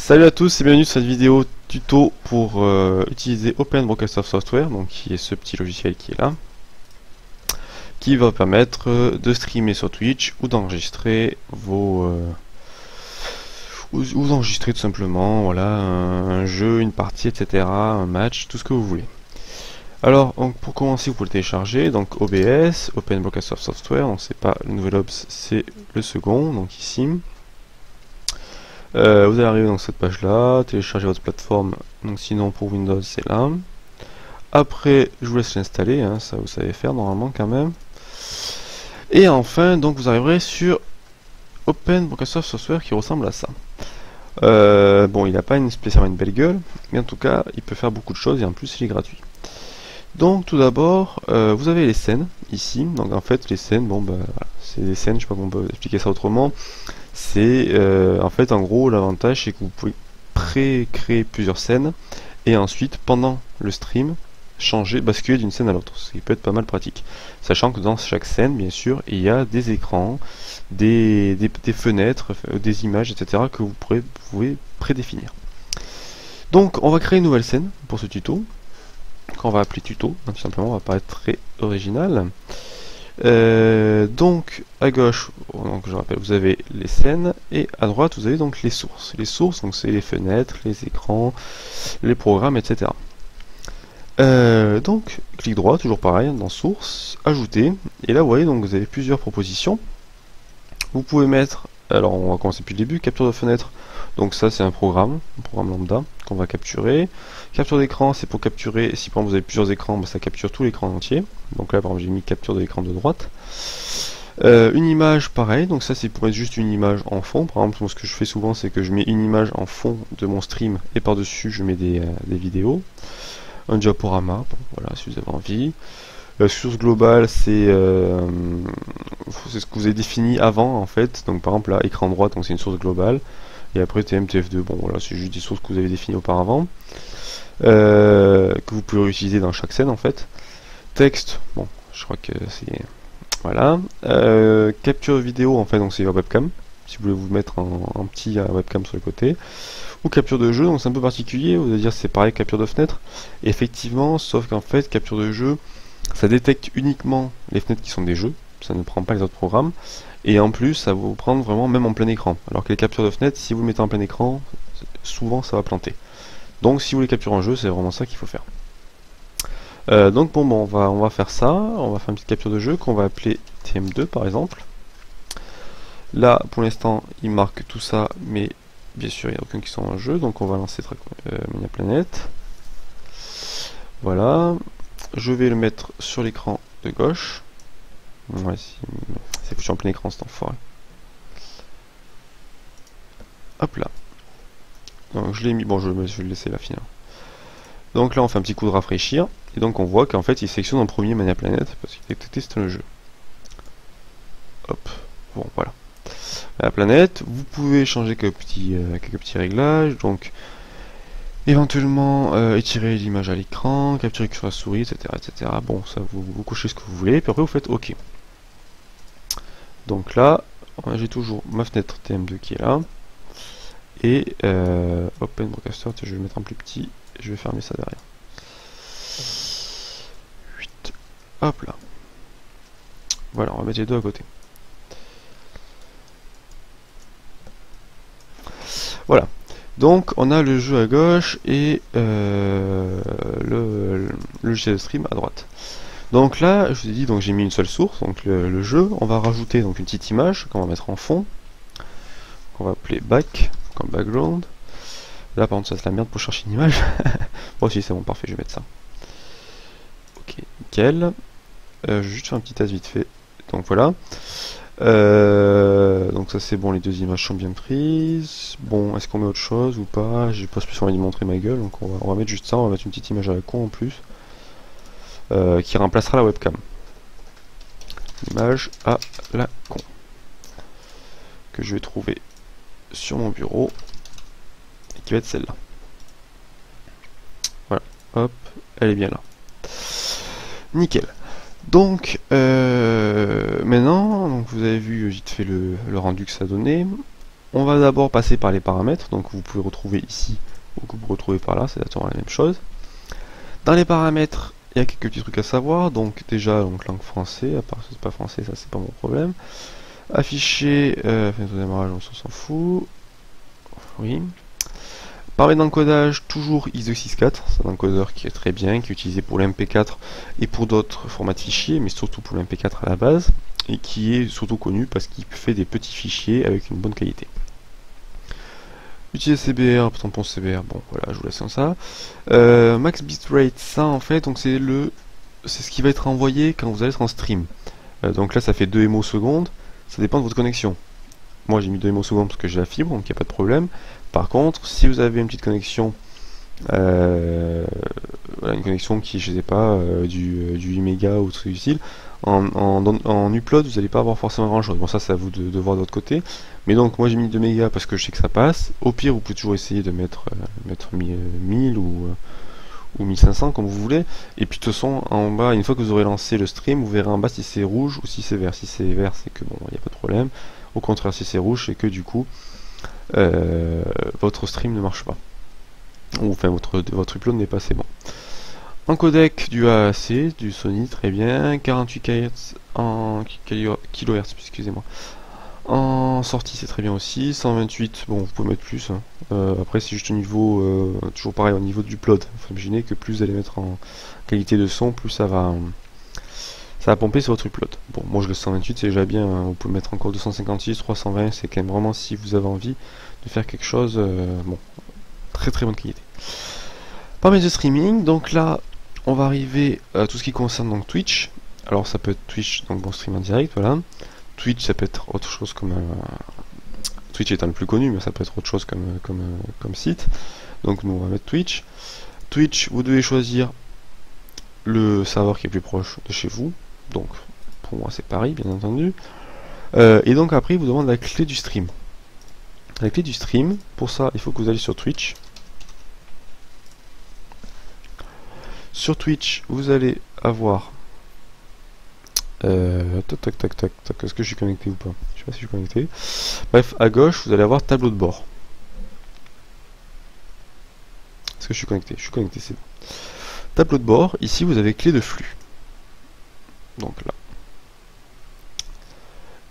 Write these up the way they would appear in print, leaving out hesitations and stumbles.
Salut à tous et bienvenue sur cette vidéo tuto pour utiliser Open Broadcaster Software, donc qui est ce petit logiciel qui est là, qui va permettre de streamer sur Twitch ou d'enregistrer ou d'enregistrer tout simplement, voilà, un jeu, une partie, etc., un match, tout ce que vous voulez. Alors, donc, pour commencer, vous pouvez le télécharger, donc OBS, Open Broadcaster Software, donc c'est pas le nouvel OBS, c'est le second, donc ici. Vous allez arriver dans cette page là, télécharger votre plateforme, donc sinon pour Windows c'est là. Après je vous laisse l'installer, hein, ça vous savez faire normalement quand même. Et enfin donc vous arriverez sur Open Broadcaster Software qui ressemble à ça. Bon, il n'a pas spécialement une belle gueule, mais en tout cas il peut faire beaucoup de choses et en plus il est gratuit. Donc tout d'abord vous avez les scènes ici, donc en fait les scènes, bon bah voilà, c'est des scènes, je sais pas comment on peut expliquer ça autrement. C'est en fait en gros l'avantage c'est que vous pouvez pré-créer plusieurs scènes et ensuite pendant le stream basculer d'une scène à l'autre, ce qui peut être pas mal pratique, sachant que dans chaque scène bien sûr il y a des écrans, des fenêtres, des images, etc. que vous pouvez prédéfinir. Donc on va créer une nouvelle scène pour ce tuto qu'on va appeler tuto, tout simplement, on va pas être très original. Donc à gauche, donc je rappelle, vous avez les scènes et à droite vous avez donc les sources. Les sources, donc c'est les fenêtres, les écrans, les programmes, etc. Donc clic droit, toujours pareil, dans source, ajouter, et là vous voyez donc vous avez plusieurs propositions. Vous pouvez mettre, alors on va commencer depuis le début, capture de fenêtre. Donc ça c'est un programme lambda qu'on va capturer. Capture d'écran c'est pour capturer, si par exemple vous avez plusieurs écrans, bah, ça capture tout l'écran entier. Donc là par exemple j'ai mis capture de l'écran de droite. Une image pareil, donc ça c'est pour être juste une image en fond. Par exemple moi, ce que je fais souvent c'est que je mets une image en fond de mon stream et par dessus je mets des vidéos. Un diaporama, bon, voilà si vous avez envie. La source globale c'est ce que vous avez défini avant en fait. Donc par exemple là écran droit, donc c'est une source globale. Et après TF2, bon voilà, c'est juste des sources que vous avez définies auparavant, que vous pouvez réutiliser dans chaque scène en fait. Texte, bon, je crois que c'est... Voilà. Capture vidéo, en fait, donc c'est la webcam, si vous voulez vous mettre en petit webcam sur le côté. Ou capture de jeu, donc c'est un peu particulier, vous allez dire c'est pareil capture de fenêtre. Et effectivement, sauf qu'en fait, capture de jeu, ça détecte uniquement les fenêtres qui sont des jeux, ça ne prend pas les autres programmes. Et en plus, ça va vous prendre vraiment même en plein écran. Alors que les captures de fenêtres, si vous le mettez en plein écran, souvent ça va planter. Donc si vous voulez capturer en jeu, c'est vraiment ça qu'il faut faire. Donc bon, on va faire ça. On va faire une petite capture de jeu qu'on va appeler TM2 par exemple. Là, pour l'instant, il marque tout ça, mais bien sûr, il n'y a aucun qui sont en jeu. Donc on va lancer Mania Planet. Voilà. Je vais le mettre sur l'écran de gauche. Ouais, c'est foutu en plein écran cet enfoiré. Hop là. Donc je l'ai mis, bon je vais le laisser là finalement. Donc là on fait un petit coup de rafraîchir, et donc on voit qu'en fait il sélectionne en premier Mania Planet, parce qu'il a testé le jeu. Hop, bon voilà. La planète, vous pouvez changer quelques petits réglages, donc éventuellement étirer l'image à l'écran, capturer sur la souris, etc. etc. Bon, ça vous cochez ce que vous voulez, puis après vous faites OK. Donc là, j'ai toujours ma fenêtre TM2 qui est là. Et Open Broadcaster, je vais le mettre en plus petit, et je vais fermer ça derrière. 8. Hop là. Voilà, on va mettre les deux à côté. Voilà. Donc on a le jeu à gauche et le logiciel de stream à droite. Donc là, je vous ai dit, donc j'ai mis une seule source, donc le jeu. On va rajouter donc une petite image qu'on va mettre en fond, qu'on va appeler back, comme background. Là par contre ça c'est la merde pour chercher une image. Bon si c'est bon, parfait, je vais mettre ça. Ok, nickel. Je vais juste faire un petit test vite fait. Donc voilà. Donc ça c'est bon, les deux images sont bien prises. Bon, est-ce qu'on met autre chose ou pas? J'ai pas spécialement envie de montrer ma gueule, donc on va mettre juste ça, on va mettre une petite image à la con en plus. Qui remplacera la webcam. Image à la con. Que je vais trouver sur mon bureau. Et qui va être celle-là. Voilà, hop, elle est bien là. Nickel. Donc, maintenant, donc vous avez vu vite fait le rendu que ça a donné. on va d'abord passer par les paramètres, donc vous pouvez retrouver ici, ou que vous retrouvez par là, c'est exactement la même chose. Dans les paramètres, il y a quelques petits trucs à savoir, donc déjà, donc langue français, à part si c'est pas français, ça c'est pas mon problème. Afficher, fenêtre de démarrage, on s'en fout. Oui. Paramètre d'encodage, toujours ISO64, c'est un encodeur qui est très bien, qui est utilisé pour l'MP4 et pour d'autres formats de fichiers, mais surtout pour l'MP4 à la base, et qui est surtout connu parce qu'il fait des petits fichiers avec une bonne qualité. Utiliser CBR, tampon CBR, bon voilà, je vous laisse comme ça. Max bitrate, ça en fait, donc c'est ce qui va être envoyé quand vous allez être en stream. Donc là ça fait 2 MO secondes, ça dépend de votre connexion. Moi j'ai mis 2 MO secondes parce que j'ai la fibre, donc il n'y a pas de problème. Par contre, si vous avez une petite connexion, voilà, une connexion qui, je sais pas, du 8 mégas ou truc du style, en upload, vous n'allez pas avoir forcément grand chose. Bon, ça c'est à vous de voir de votre côté. Mais donc, moi j'ai mis 2 mégas parce que je sais que ça passe. Au pire, vous pouvez toujours essayer de mettre 1000 ou 1500 comme vous voulez. Et puis de toute façon, en bas, une fois que vous aurez lancé le stream, vous verrez en bas si c'est rouge ou si c'est vert. Si c'est vert, c'est que bon, il n'y a pas de problème. Au contraire, si c'est rouge, c'est que du coup, votre stream ne marche pas. Ou enfin, votre upload n'est pas assez bon. En codec, du AAC, du Sony, très bien. 48 kHz en kHz, excusez-moi. En sortie, c'est très bien aussi. 128, bon, vous pouvez mettre plus. Hein. Après, c'est juste au niveau, toujours pareil, au niveau du upload. Il faut imaginer que plus vous allez mettre en qualité de son, plus ça va pomper sur votre upload. Bon, moi je laisse 128, c'est déjà bien. Hein. Vous pouvez mettre encore 256, 320, c'est quand même vraiment si vous avez envie de faire quelque chose, bon, très très bonne qualité. Paramètres de streaming, donc là, on va arriver à tout ce qui concerne donc Twitch. Alors ça peut être Twitch, donc bon stream en direct, voilà. Twitch, ça peut être autre chose comme Twitch étant le plus connu, mais ça peut être autre chose comme site. Donc nous on va mettre Twitch. Twitch, vous devez choisir le serveur qui est plus proche de chez vous. Donc pour moi c'est Paris, bien entendu. Et donc après il vous demande la clé du stream. La clé du stream, pour ça il faut que vous allez sur Twitch. Sur Twitch, vous allez avoir tac, est-ce que je suis connecté ou pas? Je sais pas si je suis connecté. Bref, à gauche, vous allez avoir tableau de bord. Est-ce que je suis connecté? Je suis connecté, c'est bon. Tableau de bord, ici vous avez clé de flux. Donc là.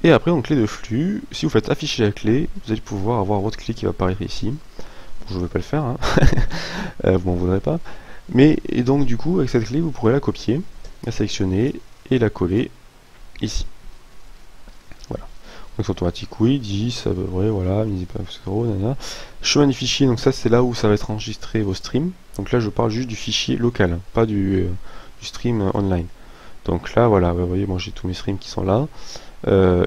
Et après, en clé de flux, si vous faites afficher la clé, vous allez pouvoir avoir votre clé qui va apparaître ici. Bon, je ne vais pas le faire, hein. Vous m'en voudrez pas. Mais, et donc du coup, avec cette clé, vous pourrez la copier, la sélectionner et la coller ici. Voilà. Donc automatique, oui, 10, à peu près, voilà, chemin du fichier, donc ça c'est là où ça va être enregistré vos streams. Donc là je parle juste du fichier local, pas du stream online. Donc là voilà, vous voyez, moi j'ai tous mes streams qui sont là.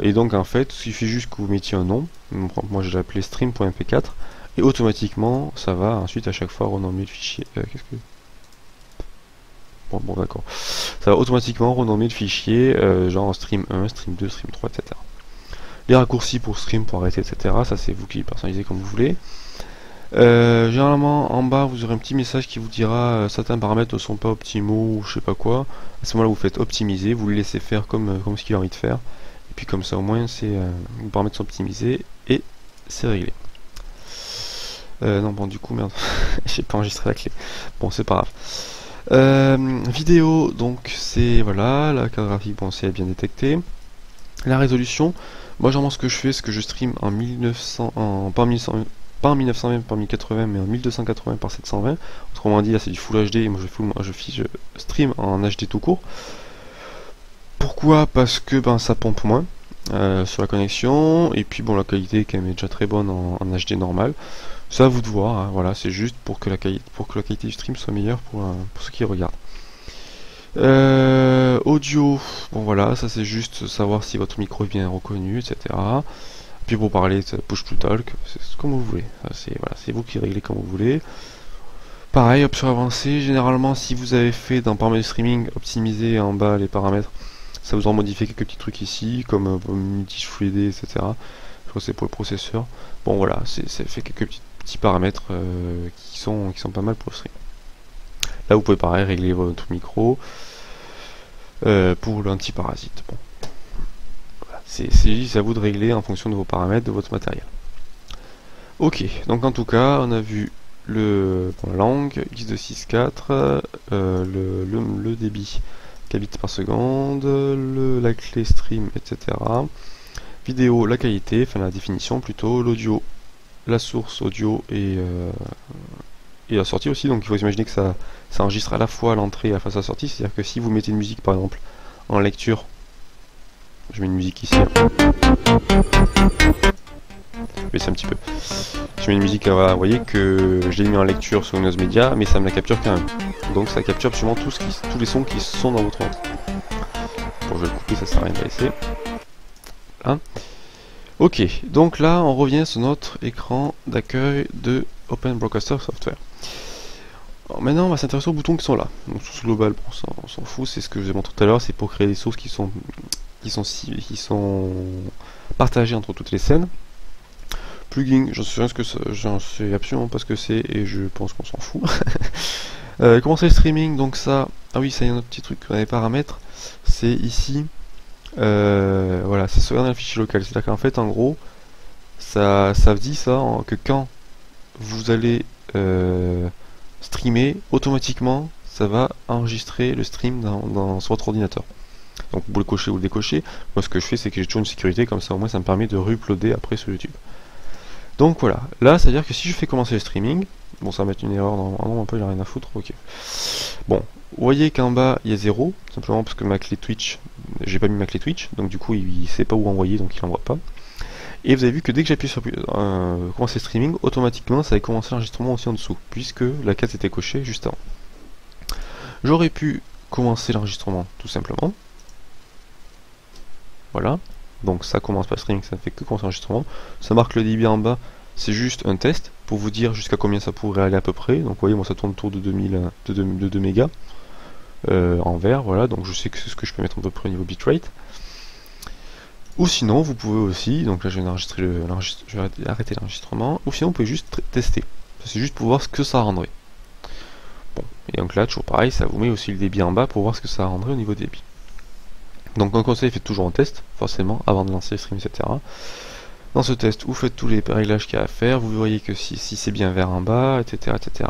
Et donc en fait, il suffit juste que vous mettiez un nom. Moi je l'ai appelé stream.mp4 et automatiquement ça va ensuite à chaque fois renommer le fichier. Qu'est-ce que... Bon d'accord. Ça va automatiquement renommer le fichier genre stream 1, stream 2, stream 3, etc. Les raccourcis pour stream, pour arrêter, etc. Ça c'est vous qui personnalisez comme vous voulez. Généralement en bas vous aurez un petit message qui vous dira certains paramètres ne sont pas optimaux ou je sais pas quoi. À ce moment là vous faites optimiser, vous le laissez faire comme ce qu'il a envie de faire. Et puis comme ça au moins c'est les paramètres sont optimisés et c'est réglé. Non bon du coup merde, j'ai pas enregistré la clé. Bon c'est pas grave. Vidéo, donc c'est voilà, la carte graphique, bon c'est bien détecté. La résolution, moi généralement ce que je fais, c'est que je stream en 1900, pas en 1920 par 1080, mais en 1280 par 720. Autrement dit, là c'est du Full HD, et moi je stream en HD tout court. Pourquoi? Parce que ben ça pompe moins sur la connexion, et puis bon la qualité quand même est déjà très bonne en HD normal. C'est à vous de voir, hein, voilà, c'est juste pour que la qualité du stream soit meilleure pour ceux qui regardent. Audio, bon voilà, ça c'est juste savoir si votre micro est bien reconnu, etc. Puis pour parler, push to talk, c'est comme vous voulez. C'est voilà, vous qui réglez comme vous voulez. Pareil, option avancée, généralement si vous avez fait dans paramètres de streaming, optimiser en bas les paramètres, ça vous en modifie quelques petits trucs ici, comme multi-fluidé, etc. Je crois que c'est pour le processeur. Bon voilà, ça fait quelques petits paramètres qui sont pas mal pour le stream. Là vous pouvez pareil régler votre micro pour l'anti-parasite. Bon. Voilà. C'est à vous de régler en fonction de vos paramètres de votre matériel. Ok, donc en tout cas, on a vu la langue, x de 6.4, le débit kbits par seconde, la clé stream, etc. Vidéo, la qualité, enfin la définition plutôt, l'audio, la source audio et la sortie aussi. Donc il faut imaginer que ça enregistre à la fois l'entrée et à la fois sa sortie. C'est-à-dire que si vous mettez une musique par exemple en lecture, je mets une musique ici, je vais baisser un petit peu. Je mets une musique, voilà, vous voyez que je l'ai mis en lecture sur Windows Media, mais ça me la capture quand même. Donc ça capture absolument tous les sons qui sont dans votre entrée. Bon, je vais le couper, ça sert à rien de laisser. Voilà. Ok, donc là on revient sur notre écran d'accueil de Open Broadcaster Software. Alors maintenant on va s'intéresser aux boutons qui sont là. Donc source globale, bon, on s'en fout, c'est ce que je vous ai montré tout à l'heure, c'est pour créer des sources qui sont partagées entre toutes les scènes. Plugin, j'en sais absolument pas ce que c'est et je pense qu'on s'en fout. Commencer le streaming, donc ça, ah oui, ça y a un autre petit truc dans les paramètres, c'est ici. Voilà, c'est sauvegarder un fichier local. C'est-à-dire qu'en fait, en gros, ça dit ça que quand vous allez streamer, automatiquement, ça va enregistrer le stream sur votre ordinateur. Donc vous le cochez ou le décochez. Moi, ce que je fais, c'est que j'ai toujours une sécurité, comme ça, au moins, ça me permet de re-uploader après sur YouTube. Donc voilà, là, ça veut dire que si je fais commencer le streaming, bon, ça va mettre une erreur, non, un peu, il a rien à foutre, ok. Bon, vous voyez qu'en bas, il y a 0, simplement parce que ma clé Twitch, j'ai pas mis ma clé Twitch, donc du coup, il sait pas où envoyer, donc il envoie pas. Et vous avez vu que dès que j'appuie sur commencer le streaming, automatiquement, ça va commencer l'enregistrement aussi en dessous, puisque la case était cochée juste avant. J'aurais pu commencer l'enregistrement, tout simplement. Voilà. Donc ça commence pas le streaming, ça ne fait que commencer l'enregistrement. Ça marque le débit en bas, c'est juste un test pour vous dire jusqu'à combien ça pourrait aller à peu près. Donc vous voyez, moi ça tourne autour de 2 mégas en vert, voilà, donc je sais que c'est ce que je peux mettre à peu près au niveau bitrate. Ou sinon, vous pouvez aussi, donc là je vais arrêter l'enregistrement, ou sinon vous pouvez juste tester. C'est juste pour voir ce que ça rendrait. Bon, et donc là, toujours pareil, ça vous met aussi le débit en bas pour voir ce que ça rendrait au niveau débit. Donc un conseil, faites toujours un test, forcément, avant de lancer le stream, etc. Dans ce test, vous faites tous les réglages qu'il y a à faire, vous voyez que si c'est bien vert en bas, etc., etc.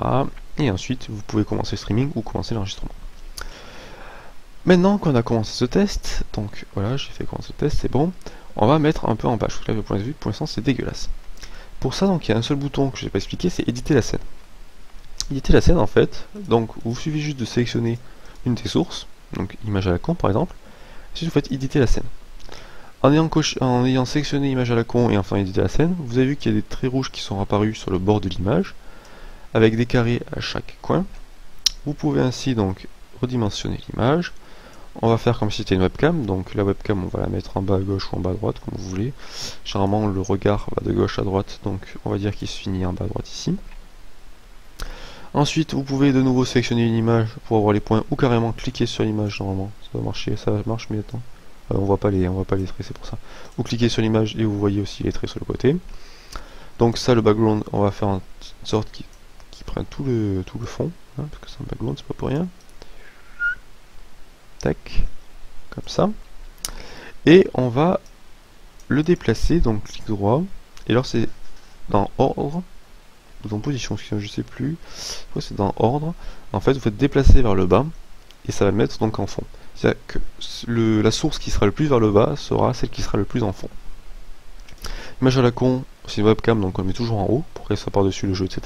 Et ensuite, vous pouvez commencer le streaming ou commencer l'enregistrement. Maintenant qu'on a commencé ce test, donc voilà, j'ai fait commencer le test, c'est bon, on va mettre un peu en page. Là, le point de vue, pour l'instant, c'est dégueulasse. Pour ça, donc, il y a un seul bouton que je n'ai pas expliqué, c'est éditer la scène. Éditer la scène, en fait, donc, il vous suffit juste de sélectionner une des sources, donc image à la con par exemple. Ensuite, vous faites éditer la scène. En ayant sélectionné image à la con et enfin éditer la scène, vous avez vu qu'il y a des traits rouges qui sont apparus sur le bord de l'image, avec des carrés à chaque coin. Vous pouvez ainsi donc redimensionner l'image. On va faire comme si c'était une webcam, donc la webcam on va la mettre en bas à gauche ou en bas à droite, comme vous voulez. Généralement le regard va de gauche à droite, donc on va dire qu'il se finit en bas à droite ici. Ensuite vous pouvez de nouveau sélectionner une image pour avoir les points, ou carrément cliquer sur l'image normalement. Ça va marcher, ça marche, mais attends. On voit pas les traits, c'est pour ça. Vous cliquez sur l'image et vous voyez aussi les traits sur le côté. Donc ça, le background, on va faire en sorte qu'il prenne tout le fond, hein, parce que c'est un background, c'est pas pour rien. Tac, comme ça. Et on va le déplacer, donc clic droit. Et alors c'est dans ordre, ou dans position, je sais plus. C'est dans ordre. En fait, vous faites déplacer vers le bas, et ça va le mettre donc en fond. C'est-à-dire que la source qui sera le plus vers le bas sera celle qui sera le plus en fond. Image à la con, c'est une webcam, donc on le met toujours en haut, pour qu'elle soit par-dessus le jeu, etc.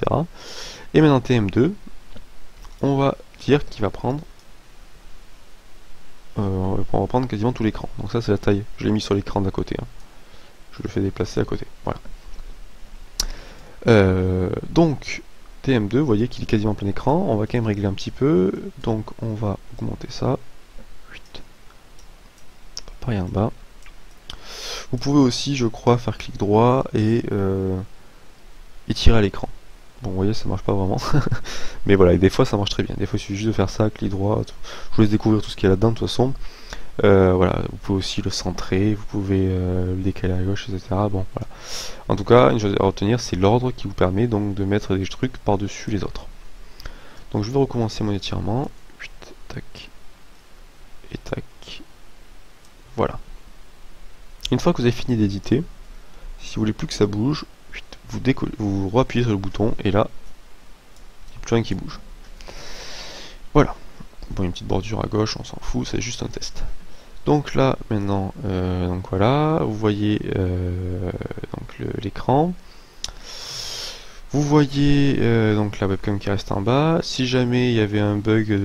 Et maintenant TM2, on va dire qu'il va prendre on va prendre quasiment tout l'écran. Donc ça c'est la taille, je l'ai mis sur l'écran d'à côté. Hein. Je le fais déplacer à côté. Voilà. Donc TM2, vous voyez qu'il est quasiment plein écran. On va quand même régler un petit peu. Donc on va augmenter ça. Pareil en bas. Vous pouvez aussi, je crois, faire clic droit et tirer à l'écran. Bon, vous voyez, ça marche pas vraiment. Mais voilà, et des fois ça marche très bien. Des fois il suffit juste de faire ça, clic droit. Je vous laisse découvrir tout ce qu'il y a là-dedans de toute façon. Voilà, vous pouvez aussi le centrer, vous pouvez le décaler à gauche, etc. Bon, voilà. En tout cas, une chose à retenir, c'est l'ordre qui vous permet donc de mettre des trucs par-dessus les autres. Donc je vais recommencer mon étirement. Tac. Et tac. Voilà. Une fois que vous avez fini d'éditer, si vous voulez plus que ça bouge, vous re-appuyez sur le bouton et là, il n'y a plus rien qui bouge. Voilà. Bon, une petite bordure à gauche, on s'en fout, c'est juste un test. Donc là, maintenant, donc voilà, vous voyez l'écran. Vous voyez donc la webcam qui reste en bas. Si jamais il y avait un bug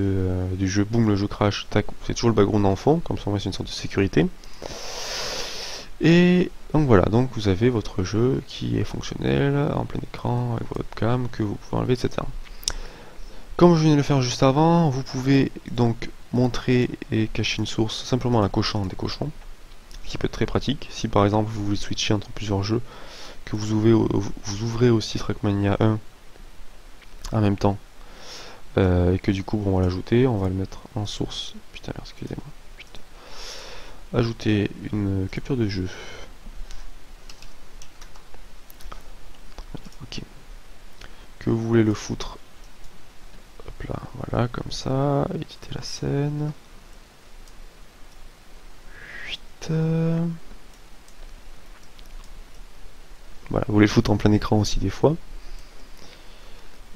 du jeu, boum, le jeu crash, tac, c'est toujours le background en fond, comme ça c'est une sorte de sécurité. Et donc voilà, donc vous avez votre jeu qui est fonctionnel, en plein écran, avec votre webcam, que vous pouvez enlever, etc. Comme je viens de le faire juste avant, vous pouvez donc montrer et cacher une source simplement en la cochant des cochons, ce qui peut être très pratique. Si par exemple vous voulez switcher entre plusieurs jeux, que vous ouvrez aussi Trackmania 1 en même temps, et que du coup on va l'ajouter, on va le mettre en source. Putain, excusez-moi. Ajouter une capture de jeu. Ok. Que vous voulez le foutre. Hop là, voilà, comme ça. Éditer la scène. Voilà, vous voulez le foutre en plein écran aussi des fois.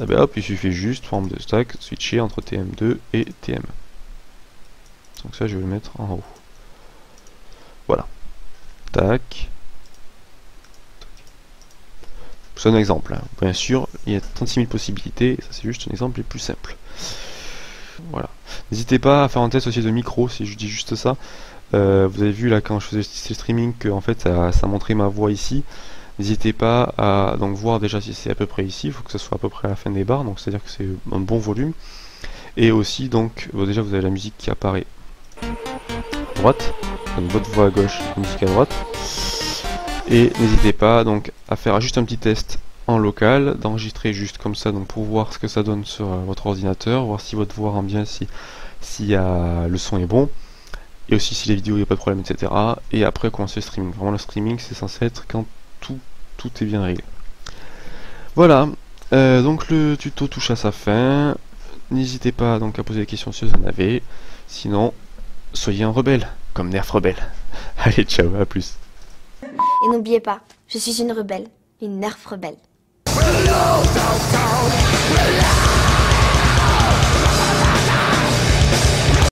Et ben hop, il suffit juste, forme de stack, switcher entre TM2 et TM. Donc ça, je vais le mettre en haut. Voilà. Tac. C'est un exemple. Hein. Bien sûr, il y a 36 000 possibilités. Ça, c'est juste un exemple les plus simples. Voilà. N'hésitez pas à faire un test aussi de micro, si je dis juste ça. Vous avez vu là, quand je faisais le streaming, que en fait, ça montrait ma voix ici. N'hésitez pas à donc voir déjà si c'est à peu près ici. Il faut que ça soit à peu près à la fin des barres. Donc, c'est-à-dire que c'est un bon volume. Et aussi, donc, bon, déjà, vous avez la musique qui apparaît à droite. Donc, votre voix à gauche, la musique à droite. Et n'hésitez pas donc à faire juste un petit test en local, d'enregistrer juste comme ça donc pour voir ce que ça donne sur votre ordinateur, voir si votre voix rend bien, si le son est bon, et aussi si les vidéos il n'y a pas de problème, etc. Et après commencer le streaming. Vraiment le streaming c'est censé être quand tout est bien réglé. Voilà, donc le tuto touche à sa fin. N'hésitez pas donc à poser des questions si vous en avez. Sinon, soyez un rebelle, comme Nerf Rebelle. Allez, ciao, à plus. Et n'oubliez pas, je suis une rebelle, une nerf rebelle.